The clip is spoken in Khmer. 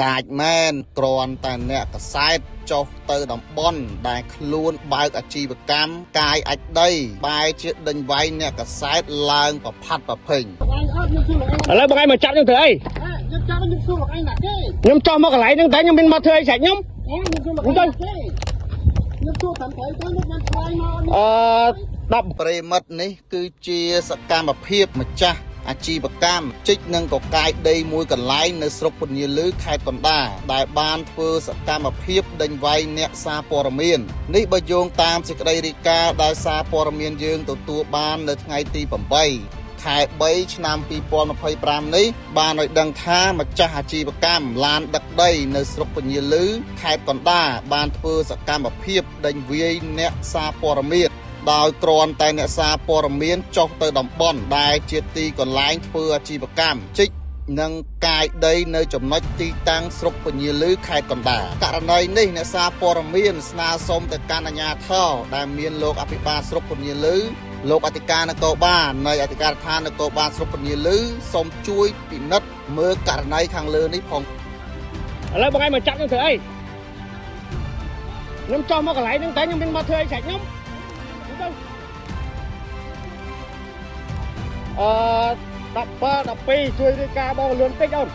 កាចមែនគ្រាន់តែអ្នកកសែតចុះទៅតំបន់ដែលខ្លួនបើកអាជីវកម្មកាយអាចដីបែរជាដេញវាយអ្នកកសែតឡើងប្រផាត់ប្រភេងឥឡូវបងឯងមកចាប់ខ្ញុំធ្វើអីខ្ញុំចាប់ខ្ញុំសួរបងឯងណាគេខ្ញុំចោះមកកន្លែងហ្នឹងតែខ្ញុំមានមកធ្វើអីស្រេចខ្ញុំខ្ញុំសួរបងឯងខ្ញុំសួរតាមទៅខ្ញុំបានឆ្លើយមក10ប្រិមិត្តនេះគឺជាសកម្មភាពម្ចាស់អាជីវកម្មជីកនិងកកាយដីមួយកន្លែងនៅស្រុកពញាលឺខេត្តកណ្ដាលដែលបានធ្វើសកម្មភាពដេញវាយអ្នកសារព័ត៌មាននេះបើយោងតាមសេចក្តីរាយការណ៍ដែលសារព័ត៌មានយើងទទួលបាននៅថ្ងៃទី8ខែ3ឆ្នាំ2025នេះបានឲ្យដឹងថាម្ចាស់អាជីវកម្មឡានដឹកដីនៅស្រុកពញាលឺខេត្តកណ្ដាលបានធ្វើសកម្មភាពដេញវាយអ្នកសារព័ត៌មានដោយគ្រាន់តែអ្នកសារព័ត៌មានចុះទៅតំបន់ដែលជាទីកន្លែងធ្វើអាជីវកម្មជីកនិងកាយដីនៅចំណុចទីតាំងស្រុកពញាលឺខេត្តកណ្ដាលករណីនេះអ្នកសារព័ត៌មានស្នើសុំទៅកាន់អាជ្ញាធរដែលមានលោកអភិបាលស្រុកពញាលឺលោកអធិការនគរបាលនៃអធិការដ្ឋាននគរបាលស្រុកពញាលឺសូមជួយពិនិត្យមើលករណីខាងលើនេះផងឥឡូវបងឯងមកចាប់ខ្ញុំធ្វើអីខ្ញុំចោះមកកន្លែងហ្នឹងតែខ្ញុំមានមកធ្វើអីស្រេចខ្ញុំ17 12ជួយរាយការណ៍បងលឿនតិចអូន